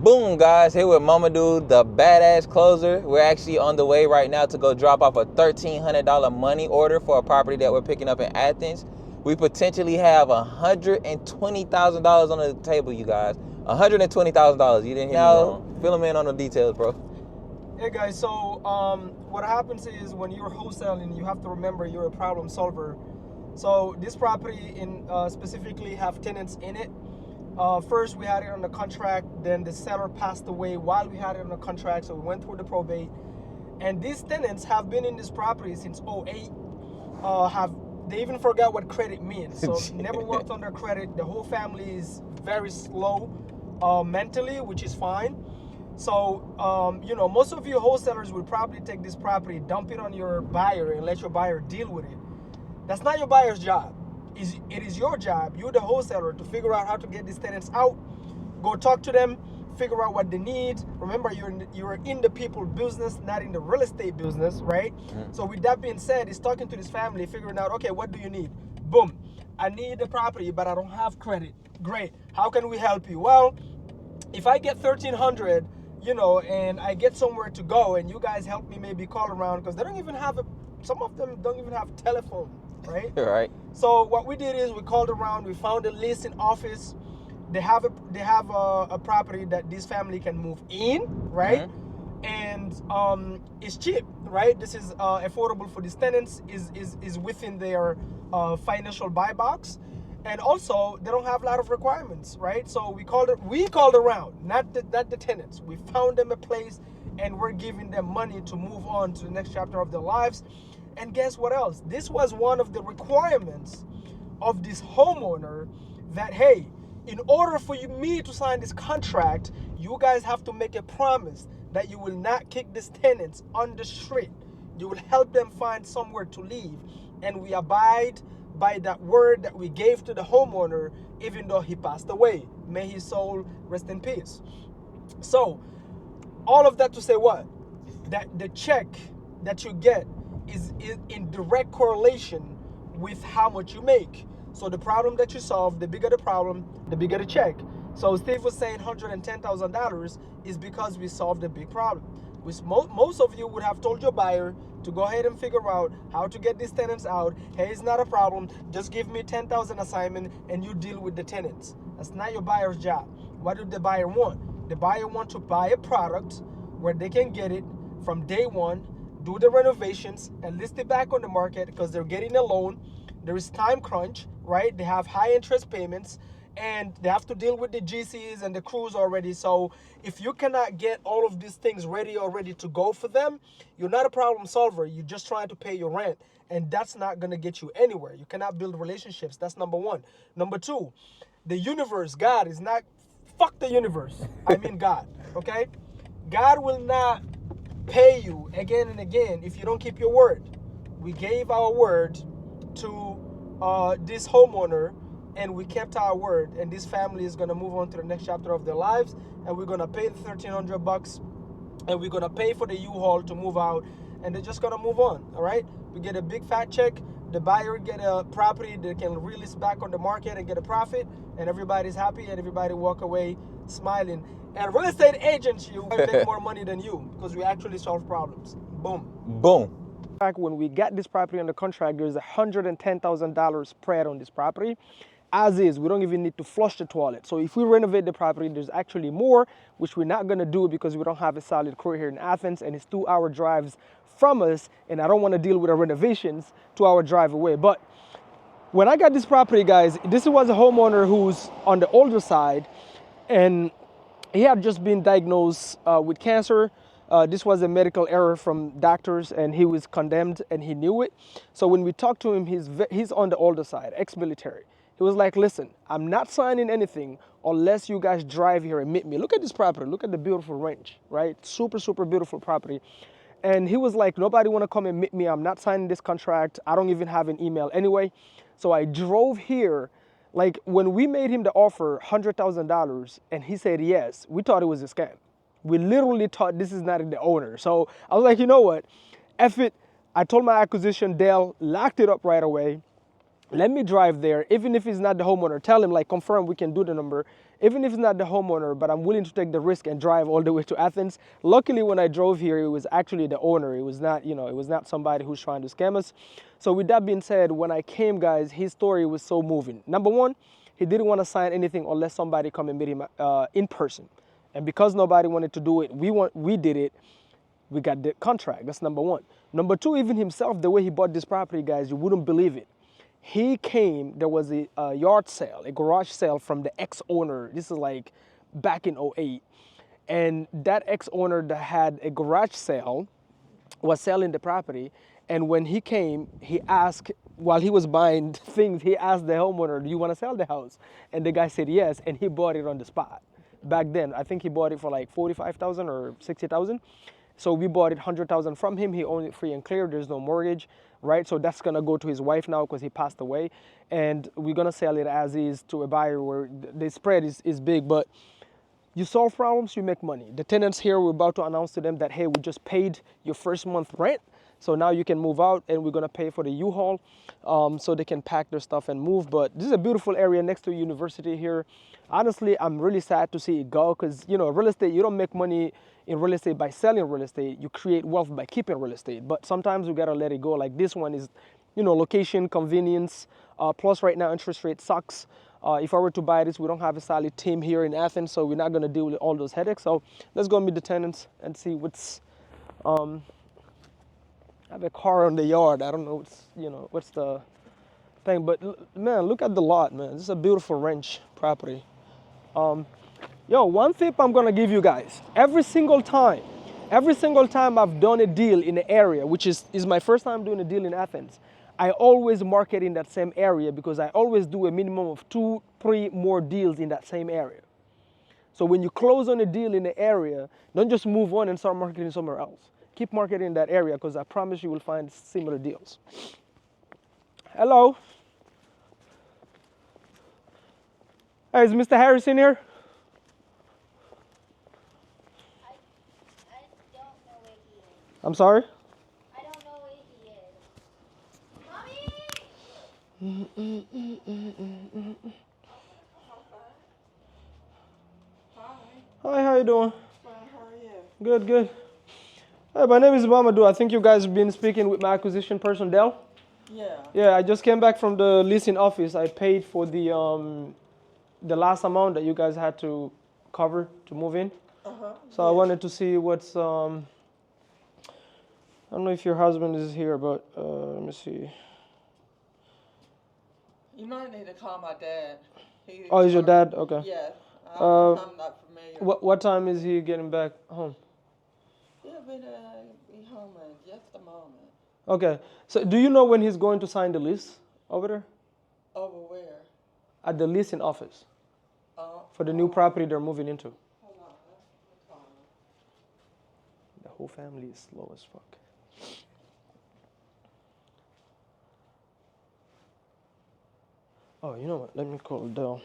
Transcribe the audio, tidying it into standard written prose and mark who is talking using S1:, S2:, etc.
S1: Boom, guys, here with Mamadou, the badass closer. We're actually on the way right now to go drop off a $1,300 money order for a property that we're picking up in Athens. We potentially have $120,000 on the table, you guys. $120,000. You didn't hear me wrong. Fill them in on the details, bro.
S2: Hey guys, so what happens is when you're wholesaling, you have to remember you're a problem solver. So this property specifically have tenants in it. First we had it on the contract, then the seller passed away while we had it on the contract, so we went through the probate. And these tenants have been in this property since 2008. They even forgot what credit means, so never worked on their credit. The whole family is very slow mentally, which is fine. So, most of you wholesalers will probably take this property, dump it on your buyer, and let your buyer deal with it. That's not your buyer's job. It is your job. You're the wholesaler to figure out how to get these tenants out. Go talk to them, figure out what they need. Remember, you're in the people business, not in the real estate business, right? Mm-hmm. So with that being said, it's talking to this family, figuring out, okay, what do you need? Boom. I need the property, but I don't have credit. Great. How can we help you? Well, if I get $1,300, and I get somewhere to go, and you guys help me maybe call around, because they don't even have some of them don't even have telephone, right?
S1: Right.
S2: So what we did is we called around, we found a listing office. They have a property that this family can move in, right? Mm-hmm. And it's cheap, right? This is affordable for these tenants, is within their financial buy box. And also, they don't have a lot of requirements, right? So we called around, not the tenants. We found them a place, and we're giving them money to move on to the next chapter of their lives. And guess what else? This was one of the requirements of this homeowner that, hey, in order for me to sign this contract, you guys have to make a promise that you will not kick these tenants on the street. You will help them find somewhere to live. And we abide by that word that we gave to the homeowner, even though he passed away. May his soul rest in peace. So, all of that to say what? That the check that you get is in direct correlation with how much you make. So the problem that you solve, the bigger the problem, the bigger the check. So Steve was saying $110,000 is because we solved a big problem. Which most of you would have told your buyer to go ahead and figure out how to get these tenants out. Hey, it's not a problem. Just give me 10,000 assignment and you deal with the tenants. That's not your buyer's job. What do the buyer want? The buyer want to buy a product where they can get it from day one, do the renovations, and list it back on the market because they're getting a loan. There is time crunch, right? They have high interest payments, and they have to deal with the GCs and the crews already. So if you cannot get all of these things ready to go for them, you're not a problem solver. You're just trying to pay your rent, and that's not going to get you anywhere. You cannot build relationships. That's number one. Number two, the universe, God is not, fuck the universe. I mean God, okay? God will not pay you again and again if you don't keep your word. We gave our word to this homeowner, and we kept our word, and this family is going to move on to the next chapter of their lives, and we're going to pay the $1,300, and we're going to pay for the U-Haul to move out, and they're just going to move on. All right, we get a big fat check, the buyer get a property that can release back on the market and get a profit, and everybody's happy, and everybody walk away smiling. And real estate agents, you make more money than you, because we actually solve problems. Boom.
S1: Boom.
S2: Back when we got this property under contract, there's $110,000 spread on this property. As is, we don't even need to flush the toilet. So if we renovate the property, there's actually more, which we're not gonna do because we don't have a solid crew here in Athens, and it's 2-hour drives from us, and I don't wanna deal with the renovations 2-hour drive away. But when I got this property, guys, this was a homeowner who's on the older side, and he had just been diagnosed with cancer. This was a medical error from doctors, and he was condemned, and he knew it. So when we talked to him, he's on the older side, ex-military. He was like, listen, I'm not signing anything unless you guys drive here and meet me. Look at this property. Look at the beautiful range, right? Super, super beautiful property. And he was like, nobody want to come and meet me. I'm not signing this contract. I don't even have an email anyway. So I drove here. Like when we made him the offer, $100,000, and he said yes, we thought it was a scam. We literally thought this is not the owner. So I was like, you know what? F it. I told my acquisition, Dale locked it up right away. Let me drive there, even if he's not the homeowner. Tell him, like, confirm we can do the number. even if it's not the homeowner, but I'm willing to take the risk and drive all the way to Athens. Luckily, when I drove here, it was actually the owner. It was not, it was not somebody who's trying to scam us. So with that being said, when I came, guys, his story was so moving. Number one, he didn't want to sign anything unless somebody come and meet him in person. And because nobody wanted to do it, we did it. We got the contract. That's number one. Number two, even himself, the way he bought this property, guys, you wouldn't believe it. He came, there was a yard sale, a garage sale from the ex-owner. This is like back in '08. And that ex-owner that had a garage sale was selling the property. And when he came, he asked, while he was buying things, he asked the homeowner, do you want to sell the house? And the guy said yes, and he bought it on the spot. Back then, I think he bought it for like 45,000 or 60,000. So we bought it 100,000 from him. He owned it free and clear. There's no mortgage, right? So that's gonna go to his wife now because he passed away, and we're gonna sell it as is to a buyer where the spread is big. But you solve problems, you make money. The tenants here, we're about to announce to them that, hey, we just paid your first month rent, so now you can move out, and we're gonna pay for the U-Haul so they can pack their stuff and move. But this is a beautiful area next to a university here. Honestly, I'm really sad to see it go because, real estate, you don't make money in real estate by selling real estate. You create wealth by keeping real estate. But sometimes we gotta let it go. Like this one is, location, convenience, plus right now interest rate sucks. If I were to buy this, we don't have a solid team here in Athens, so we're not gonna deal with all those headaches. So let's go meet the tenants and see what's, I have a car on the yard. I don't know what's the thing, but man, look at the lot, man. This is a beautiful ranch property. One tip I'm gonna give you guys, every single time I've done a deal in the area, which is my first time doing a deal in Athens, I always market in that same area because I always do a minimum of 2-3 more deals in that same area. So when you close on a deal in the area, don't just move on and start marketing somewhere else. Keep marketing in that area because I promise you will find similar deals. Hello. Hey, is Mr. Harrison here? I'm sorry?
S3: I don't know where he is. Mommy!
S2: Hi, how you doing?
S4: Fine, how are you?
S2: Good, good. Hey, my name is Mamadou. I think you guys have been speaking with my acquisition person, Dell.
S4: Yeah.
S2: Yeah, I just came back from the leasing office. I paid for the last amount that you guys had to cover to move in.
S4: Uh-huh.
S2: So I wanted to see what's I don't know if your husband is here, but let me see.
S4: You might need to call my dad.
S2: Oh, is your dad? Okay.
S4: Yeah.
S2: Uh,
S4: I'm not familiar.
S2: What time is he getting back home?
S4: He'll be home in just a moment.
S2: Okay. So do you know when he's going to sign the lease over there?
S4: Over where?
S2: At the leasing office for the new property they're moving into.
S4: Hold on. Let me call him.
S2: The whole family is slow as fuck. Oh, you know what? Let me call Dell.